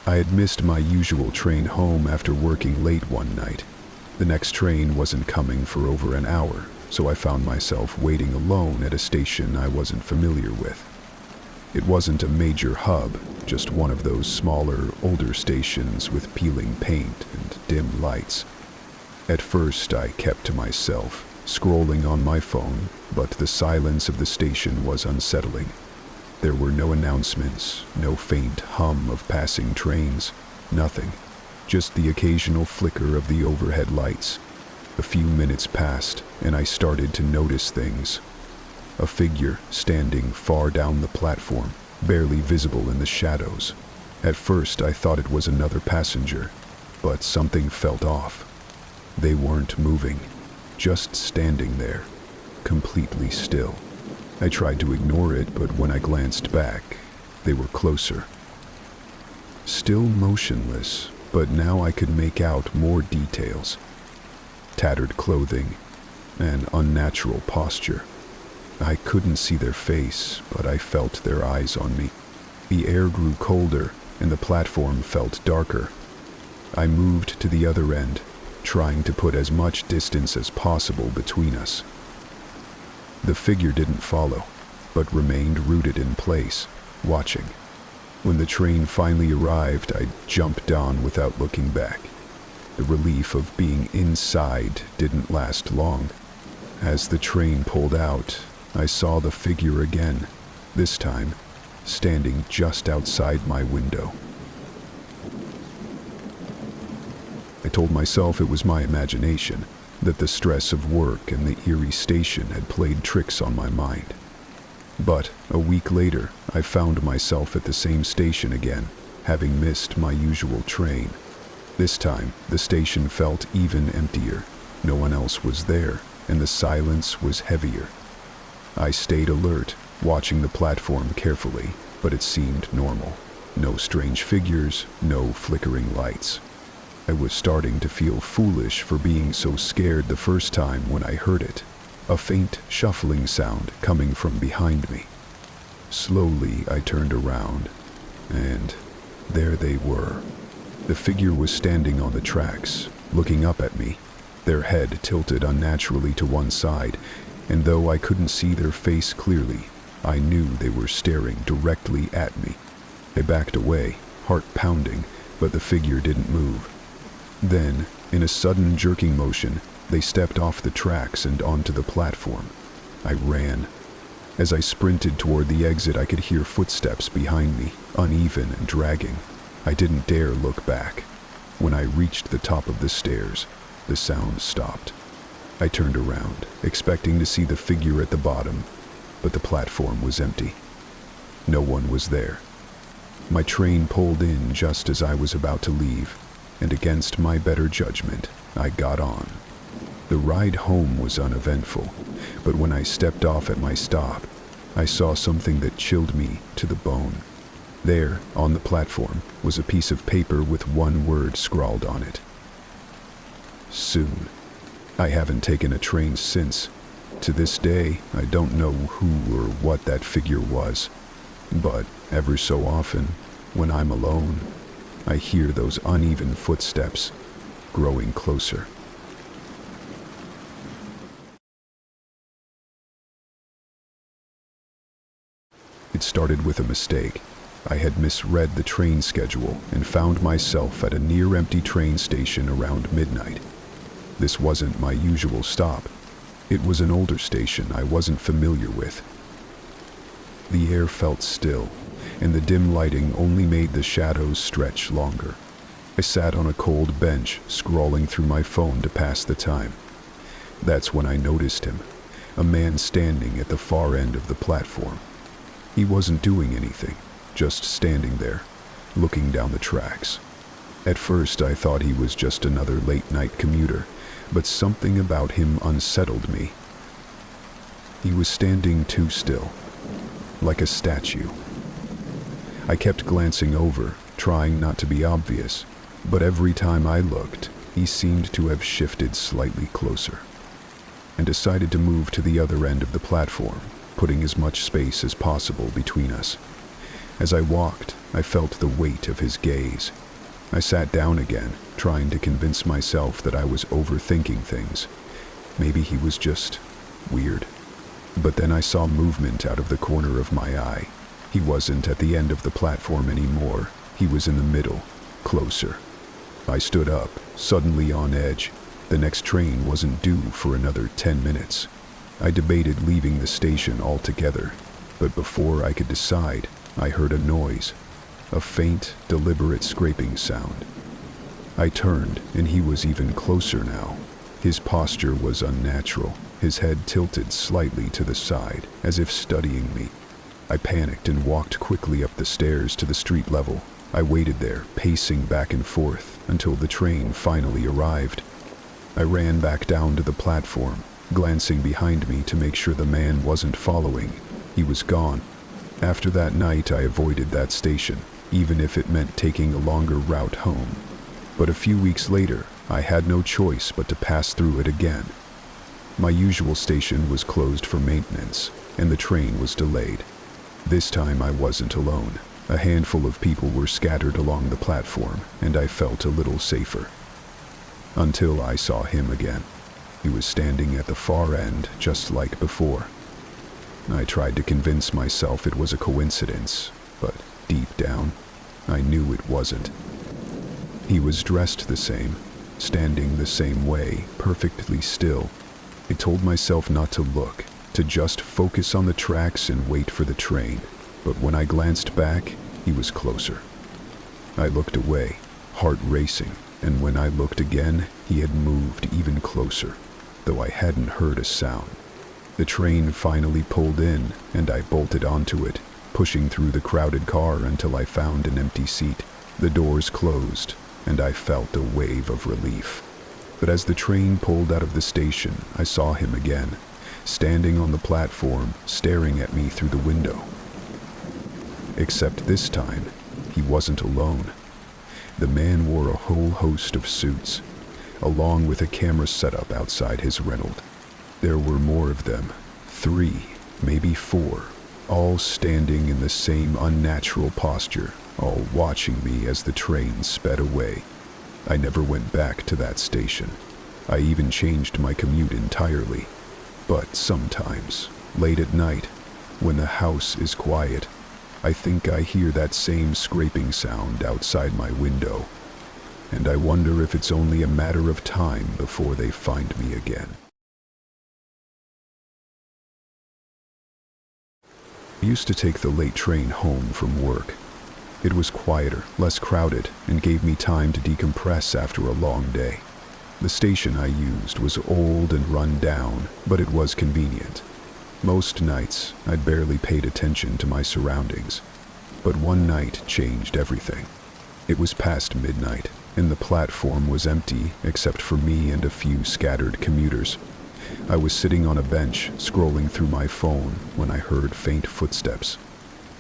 I had missed my usual train home after working late one night. The next train wasn't coming for over an hour, so I found myself waiting alone at a station I wasn't familiar with. It wasn't a major hub, just one of those smaller, older stations with peeling paint and dim lights. At first, I kept to myself, scrolling on my phone, but the silence of the station was unsettling. There were no announcements, no faint hum of passing trains, nothing. Just the occasional flicker of the overhead lights. A few minutes passed, and I started to notice things. A figure standing far down the platform, barely visible in the shadows. At first, I thought it was another passenger, but something felt off. They weren't moving, just standing there, completely still. I tried to ignore it, but when I glanced back, they were closer. Still motionless, but now I could make out more details. Tattered clothing, an unnatural posture. I couldn't see their face, but I felt their eyes on me. The air grew colder, and the platform felt darker. I moved to the other end, trying to put as much distance as possible between us. The figure didn't follow, but remained rooted in place, watching. When the train finally arrived, I jumped on without looking back. The relief of being inside didn't last long. As the train pulled out, I saw the figure again, this time standing just outside my window. I told myself it was my imagination, that the stress of work and the eerie station had played tricks on my mind. But a week later, I found myself at the same station again, having missed my usual train. This time, the station felt even emptier. No one else was there, and the silence was heavier. I stayed alert, watching the platform carefully, but it seemed normal. No strange figures, no flickering lights. I was starting to feel foolish for being so scared the first time when I heard it. A faint shuffling sound coming from behind me. Slowly, I turned around, and there they were. The figure was standing on the tracks, looking up at me, their head tilted unnaturally to one side, and though I couldn't see their face clearly, I knew they were staring directly at me. I backed away, heart pounding, but the figure didn't move. Then, in a sudden jerking motion, they stepped off the tracks and onto the platform. I ran. As I sprinted toward the exit, I could hear footsteps behind me, uneven and dragging. I didn't dare look back. When I reached the top of the stairs, the sound stopped. I turned around, expecting to see the figure at the bottom, but the platform was empty. No one was there. My train pulled in just as I was about to leave, and against my better judgment, I got on. The ride home was uneventful, but when I stepped off at my stop, I saw something that chilled me to the bone. There, on the platform, was a piece of paper with one word scrawled on it. Soon. I haven't taken a train since. To this day, I don't know who or what that figure was, but ever so often, when I'm alone, I hear those uneven footsteps growing closer. It started with a mistake. I had misread the train schedule and found myself at a near-empty train station around midnight. This wasn't my usual stop. It was an older station I wasn't familiar with. The air felt still, and the dim lighting only made the shadows stretch longer. I sat on a cold bench, scrolling through my phone to pass the time. That's when I noticed him, a man standing at the far end of the platform. He wasn't doing anything, just standing there, looking down the tracks. At first, I thought he was just another late-night commuter, but something about him unsettled me. He was standing too still, like a statue. I kept glancing over, trying not to be obvious, but every time I looked, he seemed to have shifted slightly closer, and decided to move to the other end of the platform, putting as much space as possible between us. As I walked, I felt the weight of his gaze. I sat down again, trying to convince myself that I was overthinking things. Maybe he was just weird. But then I saw movement out of the corner of my eye. He wasn't at the end of the platform anymore. He was in the middle, closer. I stood up, suddenly on edge. The next train wasn't due for another 10 minutes. I debated leaving the station altogether, but before I could decide, I heard a noise, a faint, deliberate scraping sound. I turned, and he was even closer now. His posture was unnatural, his head tilted slightly to the side, as if studying me. I panicked and walked quickly up the stairs to the street level. I waited there, pacing back and forth, until the train finally arrived. I ran back down to the platform, glancing behind me to make sure the man wasn't following. He was gone. After that night, I avoided that station, even if it meant taking a longer route home. But a few weeks later, I had no choice but to pass through it again. My usual station was closed for maintenance, and the train was delayed. This time I wasn't alone. A handful of people were scattered along the platform, and I felt a little safer. Until I saw him again. He was standing at the far end, just like before. I tried to convince myself it was a coincidence, but deep down, I knew it wasn't. He was dressed the same, standing the same way, perfectly still. I told myself not to look, to just focus on the tracks and wait for the train. But when I glanced back, he was closer. I looked away, heart racing, and when I looked again, he had moved even closer, though I hadn't heard a sound. The train finally pulled in, and I bolted onto it, pushing through the crowded car until I found an empty seat. The doors closed, and I felt a wave of relief. But as the train pulled out of the station, I saw him again, standing on the platform, staring at me through the window. Except this time, he wasn't alone. The man wore a whole host of suits, along with a camera setup outside his Renault. There were more of them, 3, maybe 4, all standing in the same unnatural posture, all watching me as the train sped away. I never went back to that station. I even changed my commute entirely. But sometimes, late at night, when the house is quiet, I think I hear that same scraping sound outside my window, and I wonder if it's only a matter of time before they find me again. I used to take the late train home from work. It was quieter, less crowded, and gave me time to decompress after a long day. The station I used was old and run down, but it was convenient. Most nights, I'd barely paid attention to my surroundings. But one night changed everything. It was past midnight, and the platform was empty except for me and a few scattered commuters. I was sitting on a bench, scrolling through my phone, when I heard faint footsteps.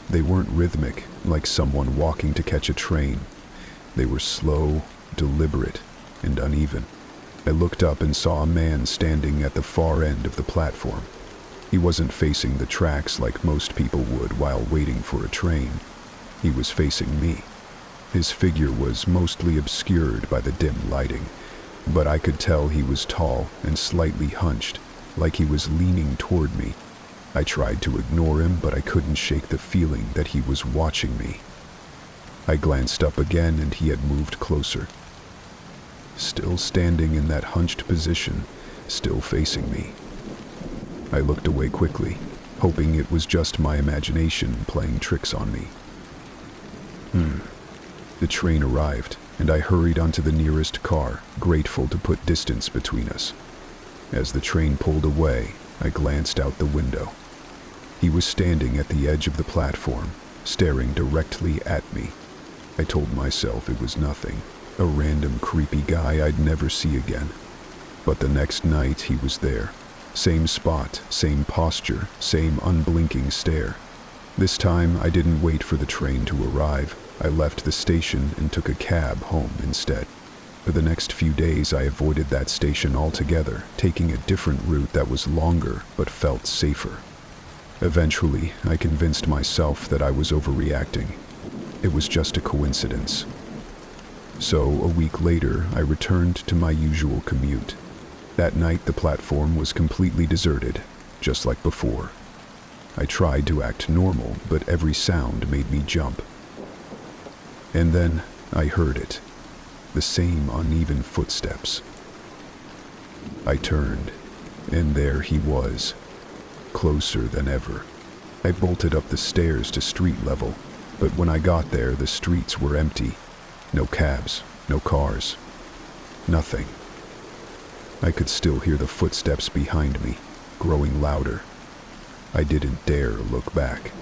They weren't rhythmic, like someone walking to catch a train. They were slow, deliberate, and uneven. I looked up and saw a man standing at the far end of the platform. He wasn't facing the tracks like most people would while waiting for a train. He was facing me. His figure was mostly obscured by the dim lighting, but I could tell he was tall and slightly hunched, like he was leaning toward me. I tried to ignore him, but I couldn't shake the feeling that he was watching me. I glanced up again, and he had moved closer. Still standing in that hunched position, still facing me. I looked away quickly, hoping it was just my imagination playing tricks on me. The train arrived, and I hurried onto the nearest car, grateful to put distance between us. As the train pulled away, I glanced out the window. He was standing at the edge of the platform, staring directly at me. I told myself it was nothing, a random creepy guy I'd never see again. But the next night he was there. Same spot, same posture, same unblinking stare. This time I didn't wait for the train to arrive. I left the station and took a cab home instead. For the next few days I avoided that station altogether, taking a different route that was longer but felt safer. Eventually, I convinced myself that I was overreacting. It was just a coincidence. So, a week later, I returned to my usual commute. That night, the platform was completely deserted, just like before. I tried to act normal, but every sound made me jump. And then, I heard it. The same uneven footsteps. I turned, and there he was, closer than ever. I bolted up the stairs to street level, but when I got there, the streets were empty. No cabs, no cars, nothing. I could still hear the footsteps behind me, growing louder. I didn't dare look back.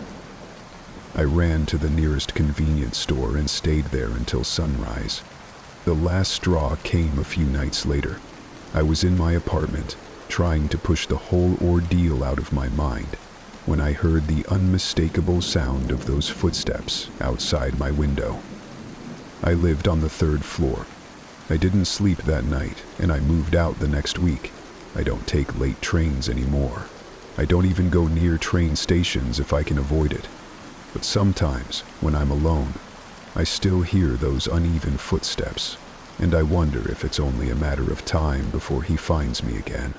I ran to the nearest convenience store and stayed there until sunrise. The last straw came a few nights later. I was in my apartment, trying to push the whole ordeal out of my mind, when I heard the unmistakable sound of those footsteps outside my window. I lived on the 3rd floor. I didn't sleep that night, and I moved out the next week. I don't take late trains anymore. I don't even go near train stations if I can avoid it. But sometimes, when I'm alone, I still hear those uneven footsteps, and I wonder if it's only a matter of time before he finds me again.